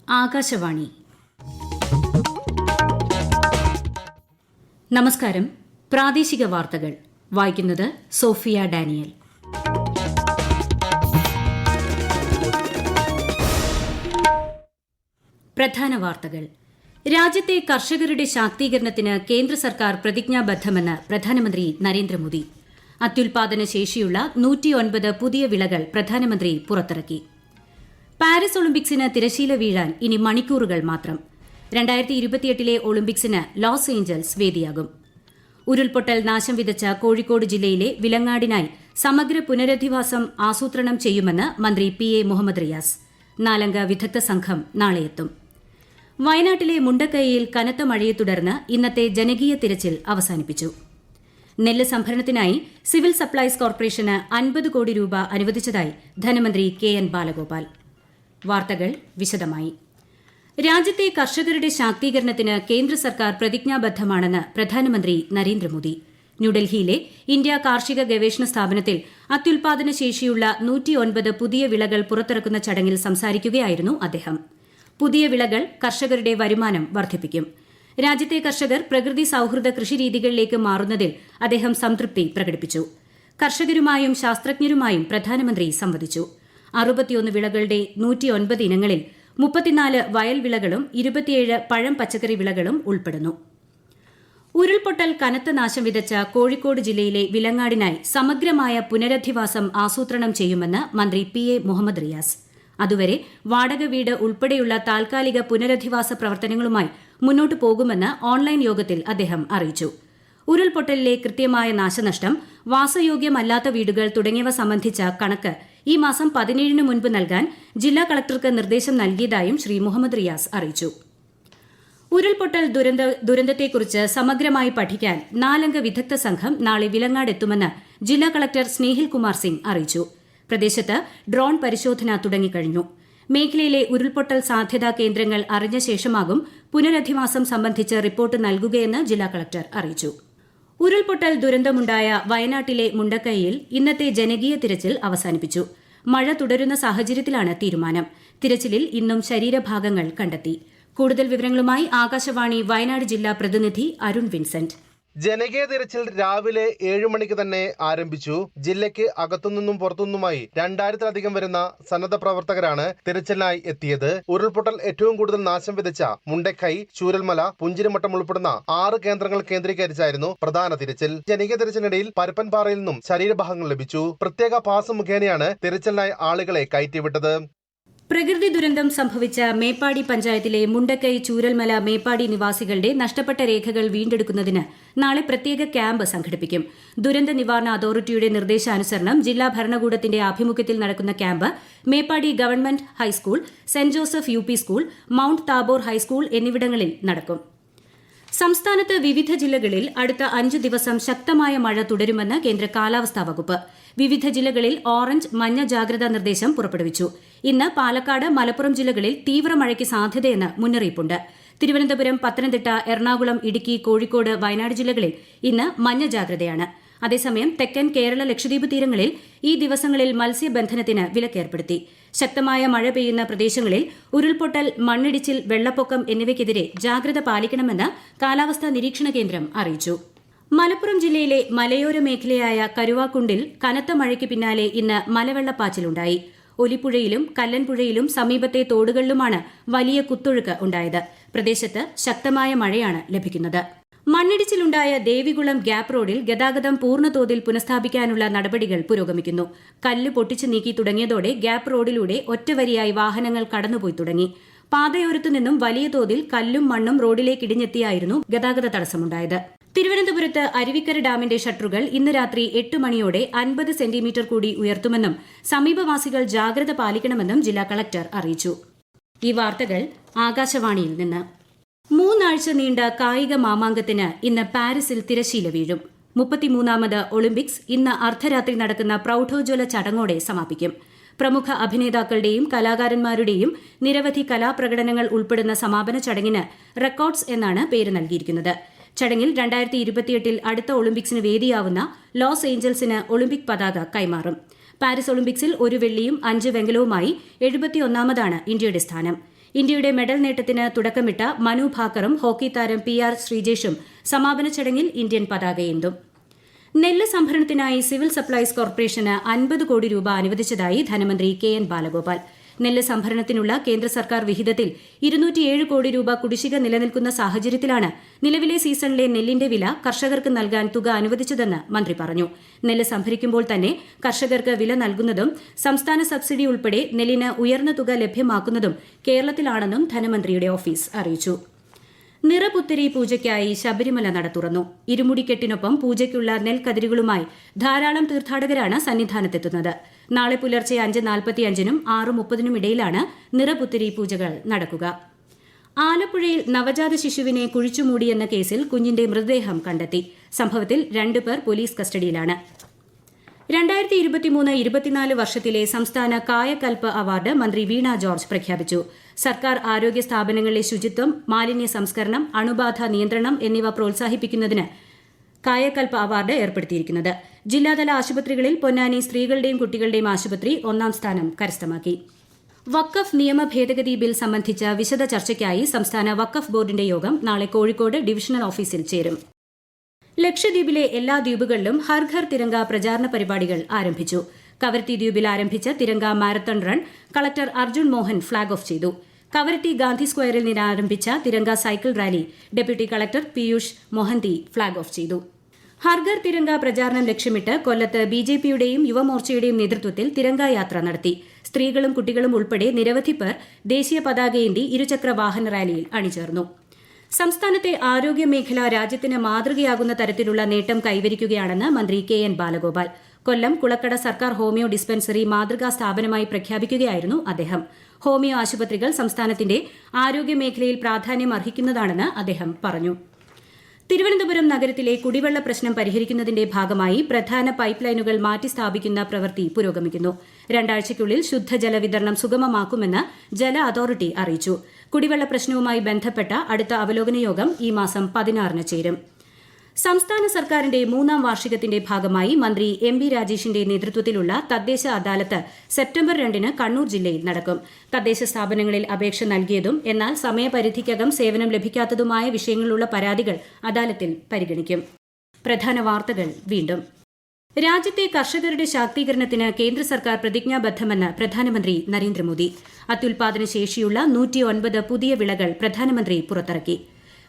ആകാശവാണി. നമസ്കാരം. പ്രാദേശിക വാർത്തകൾ വായിക്കുന്നത് സോഫിയ ഡാനിയൽ. പ്രധാന വാർത്തകൾ. രാജ്യത്തെ കർഷകരുടെ ശാക്തീകരണത്തിന് കേന്ദ്ര സർക്കാർ പ്രതിജ്ഞാബദ്ധമെന്ന് പ്രധാനമന്ത്രി നരേന്ദ്രമോദി. അത്യുൽപാദന ശേഷിയുള്ള 109 പുതിയ വിളകൾ പ്രധാനമന്ത്രി പുറത്തിറക്കി. പാരീസ് ഒളിമ്പിക്സിന് തിരശ്ശീല വീഴാൻ ഇനി മണിക്കൂറുകൾ മാത്രം. 2028 ഒളിമ്പിക്സിന് ലോസ് ഏഞ്ചൽസ് വേദിയാകും. ഉരുൾപൊട്ടൽ നാശം വിതച്ച കോഴിക്കോട് ജില്ലയിലെ വിലങ്ങാടിനായി സമഗ്ര പുനരധിവാസം ആസൂത്രണം ചെയ്യുമെന്ന് മന്ത്രി PA മുഹമ്മദ് റിയാസ്. 4 വിദഗ്ധ സംഘം നാളെ എത്തും. വയനാട്ടിലെ മുണ്ടക്കൈയിൽ കനത്ത മഴയെ തുടർന്ന് ഇന്നത്തെ ജനകീയ തിരച്ചിൽ അവസാനിപ്പിച്ചു. നെല്ല് സംഭരണത്തിനായി സിവിൽ സപ്ലൈസ് കോർപ്പറേഷന് 50 കോടി രൂപ അനുവദിച്ചതായി ധനമന്ത്രി KN ബാലഗോപാൽ. വാർത്തകൾ വിശദമായി. രാജ്യത്തെ കർഷകരുടെ ശാക്തീകരണത്തിന് കേന്ദ്ര സർക്കാർ പ്രതിജ്ഞാബദ്ധമാണെന്ന് പ്രധാനമന്ത്രി നരേന്ദ്രമോദി. ന്യൂഡൽഹിയിലെ ഇന്ത്യ കാർഷിക ഗവേഷണ സ്ഥാപനത്തിൽ അത്യുൽപാദന ശേഷിയുള്ള 109 പുതിയ വിളകൾ പുറത്തിറക്കുന്ന ചടങ്ങിൽ സംസാരിക്കുകയായിരുന്നു അദ്ദേഹം. പുതിയ വിളകൾ കർഷകരുടെ വരുമാനം വർദ്ധിപ്പിക്കും. രാജ്യത്തെ കർഷകർ പ്രകൃതി സൌഹൃദ കൃഷിരീതികളിലേക്ക് മാറുന്നതിൽ അദ്ദേഹം സംതൃപ്തി പ്രകടിപ്പിച്ചു. കർഷകരുമായും ശാസ്ത്രജ്ഞരുമായും പ്രധാനമന്ത്രി സംവദിച്ചു. 61 വിളകളുടെ 109 ഇനങ്ങളിൽ 34 വയൽ വിളകളും 27 പഴം പച്ചക്കറി വിളകളും ഉൾപ്പെടുന്നു. ഉരുൾപൊട്ടൽ കനത്ത നാശം വിതച്ച കോഴിക്കോട് ജില്ലയിലെ വിലങ്ങാടിനായി സമഗ്രമായ പുനരധിവാസം ആസൂത്രണം ചെയ്യുമെന്ന് മന്ത്രി PA മുഹമ്മദ് റിയാസ്. അതുവരെ വാടക വീട് ഉൾപ്പെടെയുള്ള താൽക്കാലിക പുനരധിവാസ പ്രവർത്തനങ്ങളുമായി മുന്നോട്ടു പോകുമെന്ന് ഓൺലൈൻ യോഗത്തിൽ അദ്ദേഹം അറിയിച്ചു. ഉരുൾപൊട്ടലിലെ കൃത്യമായ നാശനഷ്ടം, വാസയോഗ്യമല്ലാത്ത വീടുകൾ തുടങ്ങിയവ സംബന്ധിച്ച കണക്ക് ഈ മാസം 17 മുൻപ് നൽകാൻ ജില്ലാ കളക്ടർക്ക് നിർദ്ദേശം നൽകിയതായും ശ്രീ മുഹമ്മദ് റിയാസ് അറിയിച്ചു. ഉരുൾപൊട്ടൽ ദുരന്തത്തെക്കുറിച്ച് സമഗ്രമായി പഠിക്കാൻ 4 വിദഗ്ധ സംഘം നാളെ വിലങ്ങാട് എത്തുമെന്ന് ജില്ലാ കളക്ടർ സ്നേഹിൽ കുമാർ സിംഗ് അറിയിച്ചു. പ്രദേശത്ത് ഡ്രോൺ പരിശോധന തുടങ്ങിക്കഴിഞ്ഞു. മേഖലയിലെ ഉരുൾപൊട്ടൽ സാധ്യതാ കേന്ദ്രങ്ങൾ അറിഞ്ഞ ശേഷമാകും പുനരധിവാസം സംബന്ധിച്ച് റിപ്പോർട്ട് നൽകുകയെന്ന് ജില്ലാ കളക്ടർ അറിയിച്ചു. ഉരുൾപൊട്ടൽ ദുരന്തമുണ്ടായ വയനാട്ടിലെ മുണ്ടക്കൈയിൽ ഇന്നത്തെ ജനകീയ തിരച്ചിൽ അവസാനിപ്പിച്ചു. മഴ തുടരുന്ന സാഹചര്യത്തിലാണ് തീരുമാനം. തിരച്ചിലിൽ ഇന്നും ശരീരഭാഗങ്ങൾ കണ്ടെത്തി. കൂടുതൽ വിവരങ്ങളുമായി ആകാശവാണി വയനാട് ജില്ലാ പ്രതിനിധി അരുൺ വിൻസെന്റ്. ജനകീയ തിരച്ചിൽ രാവിലെ 7 മണിക്ക് തന്നെ ആരംഭിച്ചു. ജില്ലയ്ക്ക് അകത്തുനിന്നും പുറത്തുനിന്നുമായി 2000-ലധികം വരുന്ന സന്നദ്ധ പ്രവർത്തകരാണ് തിരച്ചിലിനായി എത്തിയത്. ഉരുൾപൊട്ടൽ ഏറ്റവും കൂടുതൽ നാശം വിതച്ച മുണ്ടക്കൈ, ചൂരൽമല, പുഞ്ചിരിമട്ടം ഉൾപ്പെടുന്ന 6 കേന്ദ്രങ്ങൾ കേന്ദ്രീകരിച്ചായിരുന്നു പ്രധാന തിരച്ചിൽ. ജനകീയ തിരച്ചിലിനിടയിൽ പരപ്പൻപാറയിൽ നിന്നും ശരീരഭാഗങ്ങൾ ലഭിച്ചു. പ്രത്യേക പാസ് മുഖേനയാണ് തിരച്ചിലിനായി ആളുകളെ കയറ്റിവിട്ടത്. പ്രകൃതി ദുരന്തം സംഭവിച്ച മേപ്പാടി പഞ്ചായത്തിലെ മുണ്ടക്കൈ, ചൂരൽമല, മേപ്പാടി നിവാസികളുടെ നഷ്ടപ്പെട്ട രേഖകൾ വീണ്ടെടുക്കുന്നതിന് നാളെ പ്രത്യേക ക്യാമ്പ് സംഘടിപ്പിക്കും. ദുരന്ത നിവാരണ അതോറിറ്റിയുടെ നിർദ്ദേശാനുസരണം ജില്ലാ ഭരണകൂടത്തിന്റെ ആഭിമുഖ്യത്തിൽ നടക്കുന്ന camp Meppadi government high school, saint Joseph UP school, mount Tabor high school എന്നിവിടങ്ങളിൽ നടക്കും. സംസ്ഥാനത്ത് വിവിധ ജില്ലകളിൽ അടുത്ത 5 ദിവസം ശക്തമായ മഴ തുടരുമെന്ന് കേന്ദ്ര കാലാവസ്ഥാ വകുപ്പ്. വിവിധ ജില്ലകളിൽ ഓറഞ്ച്, മഞ്ഞ ജാഗ്രതാ നിർദ്ദേശം പുറപ്പെടുവിച്ചു. ഇന്ന് പാലക്കാട്, മലപ്പുറം ജില്ലകളിൽ തീവ്ര മഴയ്ക്ക് സാധ്യതയെന്ന് മുന്നറിയിപ്പുണ്ട്. തിരുവനന്തപുരം, പത്തനംതിട്ട, എറണാകുളം, ഇടുക്കി, കോഴിക്കോട്, വയനാട് ജില്ലകളിൽ ഇന്ന് മഞ്ഞ ജാഗ്രതയാണ്. അതേസമയം തെക്കൻ കേരള, ലക്ഷദ്വീപ് തീരങ്ങളിൽ ഈ ദിവസങ്ങളിൽ മത്സ്യബന്ധനത്തിന് വിലക്കേർപ്പെടുത്തി. ശക്തമായ മഴ പെയ്യുന്ന പ്രദേശങ്ങളിൽ ഉരുൾപൊട്ടൽ, മണ്ണിടിച്ചിൽ, വെള്ളപ്പൊക്കം എന്നിവയ്ക്കെതിരെ ജാഗ്രത പാലിക്കണമെന്ന് കാലാവസ്ഥാ നിരീക്ഷണ കേന്ദ്രം അറിയിച്ചു. മലപ്പുറം ജില്ലയിലെ മലയോര മേഖലയായ കരുവാക്കുണ്ടിൽ കനത്ത മഴയ്ക്ക് പിന്നാലെ ഇന്ന് മലവെള്ളപ്പാച്ചിലുണ്ടായി. ഒലിപ്പുഴയിലും കല്ലൻപുഴയിലും സമീപത്തെ തോടുകളിലുമാണ് വലിയ കുത്തൊഴുക്ക് ഉണ്ടായത്. പ്രദേശത്ത് ശക്തമായ മഴയാണ് ലഭിക്കുന്നത്. മണ്ണിടിച്ചിലുണ്ടായ ദേവികുളം ഗ്യാപ് റോഡിൽ ഗതാഗതം പൂർണ്ണതോതിൽ പുനഃസ്ഥാപിക്കാനുള്ള നടപടികൾ പുരോഗമിക്കുന്നു. കല്ല് പൊട്ടിച്ചു നീക്കി തുടങ്ങിയതോടെ ഗ്യാപ് റോഡിലൂടെ ഒറ്റവരിയായി വാഹനങ്ങൾ കടന്നുപോയി തുടങ്ങി. പാതയോരത്തു നിന്നും വലിയ തോതിൽ കല്ലും മണ്ണും റോഡിലേക്കിടിഞ്ഞെത്തിയായിരുന്നു ഗതാഗത തടസ്സമുണ്ടായത്. തിരുവനന്തപുരത്ത് അരുവിക്കര ഡാമിന്റെ ഷട്ടറുകൾ ഇന്ന് രാത്രി 8 മണിയോടെ 50 സെന്റിമീറ്റർ കൂടി ഉയർത്തുമെന്നും സമീപവാസികൾ ജാഗ്രത പാലിക്കണമെന്നും ജില്ലാ കളക്ടർ അറിയിച്ചു. ഈ വാർത്തകൾ ആകാശവാണിയിൽ നിന്ന്. 3 ആഴ്ച നീണ്ട കായിക മാമാങ്കത്തിന് ഇന്ന് പാരീസിൽ തിരശ്ശീല വീഴും. 33ാമത് ഒളിമ്പിക്സ് ഇന്ന് അർദ്ധരാത്രി നടക്കുന്ന പ്രൌഢോജ്വല ചടങ്ങോടെ സമാപിക്കും. പ്രമുഖ അഭിനേതാക്കളുടെയും കലാകാരന്മാരുടെയും നിരവധി കലാപ്രകടനങ്ങൾ ഉൾപ്പെടുന്ന സമാപന ചടങ്ങിന് റെക്കോർഡ്സ് എന്നാണ് പേര് നൽകിയിരിക്കുന്നത്. ചടങ്ങിൽ 2028 അടുത്ത ഒളിമ്പിക്സിന് വേദിയാവുന്ന ലോസ് ഏഞ്ചൽസിന് ഒളിമ്പിക് പതാക കൈമാറും. പാരീസ് ഒളിമ്പിക്സിൽ 1 വെള്ളിയും 5 വെങ്കലവുമായി 71ാമതാണ് ഇന്ത്യയുടെ സ്ഥാനം. ഇന്ത്യയുടെ മെഡൽ നേട്ടത്തിന് തുടക്കമിട്ട മനു ഭാക്കറും ഹോക്കി താരം PR ശ്രീജേഷും സമാപന ചടങ്ങിൽ ഇന്ത്യൻ പതാകയേന്തും. നെല്ല് സംഭരണത്തിനായി സിവിൽ സപ്ലൈസ് കോർപ്പറേഷന് 50 കോടി രൂപ അനുവദിച്ചതായി ധനമന്ത്രി KN ബാലഗോപാൽ. നെല്ല് സംഭരണത്തിനുള്ള കേന്ദ്ര സർക്കാർ വിഹിതത്തിൽ 207 കോടി രൂപ കുടിശ്ശിക നിലനിൽക്കുന്ന സാഹചര്യത്തിലാണ് നിലവിലെ സീസണിലെ നെല്ലിന്റെ വില കർഷകർക്ക് നൽകാൻ തുക അനുവദിച്ചതെന്ന് മന്ത്രി പറഞ്ഞു. നെല്ല് സംഭരിക്കുമ്പോൾ തന്നെ കർഷകർക്ക് വില നൽകുന്നതും സംസ്ഥാന സബ്സിഡി ഉൾപ്പെടെ നെല്ലിന് ഉയർന്ന തുക ലഭ്യമാക്കുന്നതും കേരളത്തിലാണെന്നും ധനമന്ത്രിയുടെ ഓഫീസ് അറിയിച്ചു. നിറപുത്തരി പൂജയ്ക്കായി ശബരിമല നട തുറന്നു. ഇരുമുടിക്കെട്ടിനൊപ്പം പൂജയ്ക്കുള്ള നെൽക്കതിരുകളുമായി ധാരാളം തീർത്ഥാടകരാണ് സന്നിധാനത്തെത്തുന്നത്. നാളെ പുലർച്ചെ 5:45-നും 6:30-നും ഇടയിലാണ് നിറപുത്തരി പൂജകൾ നടക്കുക. ആലപ്പുഴയിൽ നവജാത ശിശുവിനെ കുഴിച്ചുമൂടിയെന്ന കേസിൽ കുഞ്ഞിന്റെ മൃതദേഹം കണ്ടെത്തി. സംഭവത്തിൽ 2 പേർ പോലീസ് കസ്റ്റഡിയിലാണ്. 2023-24 വർഷത്തിലെ സംസ്ഥാന കായകൽപ അവാർഡ് മന്ത്രി വീണ ജോർജ് പ്രഖ്യാപിച്ചു. സർക്കാർ ആരോഗ്യ സ്ഥാപനങ്ങളിലെ ശുചിത്വം, മാലിന്യ സംസ്കരണം, അണുബാധ നിയന്ത്രണം എന്നിവ പ്രോത്സാഹിപ്പിക്കുന്നതിന് കായകൽപ അവാർഡ് ഏർപ്പെടുത്തിയിരിക്കുന്നത്. ജില്ലാതല ആശുപത്രികളിൽ പൊന്നാനി സ്ത്രീകളുടെയും കുട്ടികളുടെയും ആശുപത്രി 1ാം സ്ഥാനം കരസ്ഥമാക്കി. വഖഫ് നിയമ ഭേദഗതി ബിൽ സംബന്ധിച്ച വിശദ ചർച്ചയ്ക്കായി സംസ്ഥാന വഖഫ് ബോർഡിന്റെ യോഗം നാളെ കോഴിക്കോട് ഡിവിഷണൽ ഓഫീസിൽ ചേരും. ലക്ഷദ്വീപിലെ എല്ലാ ദ്വീപുകളിലും ഹർ ഘർ തിരങ്ക പ്രചാരണ പരിപാടികൾ ആരംഭിച്ചു. കവരത്തി ദ്വീപിൽ ആരംഭിച്ച Tiranga marathon run collector Arjun Mohan flag off ചെയ്തു. കവരത്തി ഗാന്ധി സ്ക്വയറിൽ നിന്ന് ആരംഭിച്ച Tiranga cycle rally deputy collector Piyush Mohanty flag off ചെയ്തു. ഹർഘർ തിരങ്ക പ്രചാരണം ലക്ഷ്യമിട്ട് കൊല്ലത്ത് BJPയുടെയും യുവമോർച്ചയുടെയും നേതൃത്വത്തിൽ തിരങ്ക യാത്ര നടത്തി. സ്ത്രീകളും കുട്ടികളും ഉൾപ്പെടെ നിരവധി പേർ ദേശീയ പതാകയേന്തി ഇരുചക്ര വാഹന റാലിയിൽ അണിചേർന്നു. സംസ്ഥാനത്തെ ആരോഗ്യമേഖല രാജ്യത്തിന് മാതൃകയാകുന്ന തരത്തിലുള്ള നേട്ടം കൈവരിക്കുകയാണെന്ന് മന്ത്രി KN ബാലഗോപാൽ. കൊല്ലം കുളക്കട സർക്കാർ ഹോമിയോ ഡിസ്പെൻസറി മാതൃകാ സ്ഥാപനമായി പ്രഖ്യാപിക്കുകയായിരുന്നു അദ്ദേഹം. ഹോമിയോ ആശുപത്രികൾ സംസ്ഥാനത്തിന്റെ ആരോഗ്യമേഖലയിൽ പ്രാധാന്യം അർഹിക്കുന്നതാണെന്ന് അദ്ദേഹം പറഞ്ഞു. തിരുവനന്തപുരം നഗരത്തിലെ കുടിവെള്ള പ്രശ്നം പരിഹരിക്കുന്നതിന്റെ ഭാഗമായി പ്രധാന പൈപ്പ് ലൈനുകൾ മാറ്റിസ്ഥാപിക്കുന്ന പ്രവൃത്തി പുരോഗമിക്കുന്നു. 2 ആഴ്ചയ്ക്കുള്ളിൽ ശുദ്ധജല വിതരണം സുഗമമാക്കുമെന്ന് ജല അതോറിറ്റി അറിയിച്ചു. കുടിവെള്ള പ്രശ്നവുമായി ബന്ധപ്പെട്ട അടുത്ത അവലോകന യോഗം ഈ മാസം 16-ന് ചേരും. സംസ്ഥാന സർക്കാരിന്റെ 3ാം വാർഷികത്തിന്റെ ഭാഗമായി മന്ത്രി MB രാജേഷിന്റെ നേതൃത്വത്തിലുള്ള തദ്ദേശ അദാലത്ത് സെപ്റ്റംബർ 2-ന് കണ്ണൂർ ജില്ലയിൽ നടക്കും. തദ്ദേശ സ്ഥാപനങ്ങളിൽ അപേക്ഷ നൽകിയതും എന്നാൽ സമയപരിധിക്കകം സേവനം ലഭിക്കാത്തതുമായ വിഷയങ്ങളിലുള്ള പരാതികൾ അദാലത്തിൽ പരിഗണിക്കും. പ്രധാന വാർത്തകൾ വീണ്ടും. രാജ്യത്തെ കർഷകരുടെ ശാക്തീകരണത്തിന് കേന്ദ്ര സർക്കാർ പ്രതിജ്ഞാബദ്ധമെന്ന് പ്രധാനമന്ത്രി നരേന്ദ്രമോദി. അത്യുൽപാദന ശേഷിയുള്ള 109 പുതിയ വിളകൾ പ്രധാനമന്ത്രി പുറത്തിറക്കി.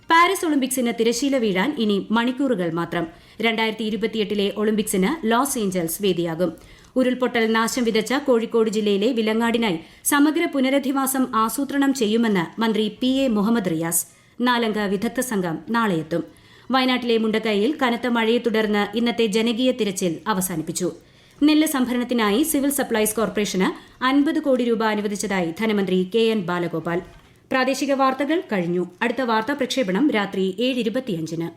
പാരീസ് ഒളിമ്പിക്സിന് തിരശ്ശീല വീഴാൻ ഇനി മണിക്കൂറുകൾ മാത്രം. 2028-ലെ ഒളിമ്പിക്സിന് ലോസ് ഏഞ്ചൽസ് വേദിയാകും. ഉരുൾപൊട്ടൽ നാശം വിതച്ച കോഴിക്കോട് ജില്ലയിലെ വിലങ്ങാടിനായി സമഗ്ര പുനരധിവാസം ആസൂത്രണം ചെയ്യുമെന്ന് മന്ത്രി PA മുഹമ്മദ് റിയാസ്. 4-അംഗ വിദഗ്ധ സംഘം നാളെയെത്തും. വയനാട്ടിലെ മുണ്ടക്കൈയിൽ കനത്ത മഴയെ തുടർന്ന് ഇന്നത്തെ ജനകീയ തിരച്ചിൽ അവസാനിപ്പിച്ചു. നെല്ല് സംഭരണത്തിനായി സിവിൽ സപ്ലൈസ് കോർപ്പറേഷന് 50 കോടി രൂപ അനുവദിച്ചതായി ധനമന്ത്രി KN ബാലഗോപാൽ. പ്രാദേശിക വാർത്തകൾ കഴിഞ്ഞു. അടുത്ത വാർത്താ പ്രക്ഷേപണം രാത്രി 7:25-ന്.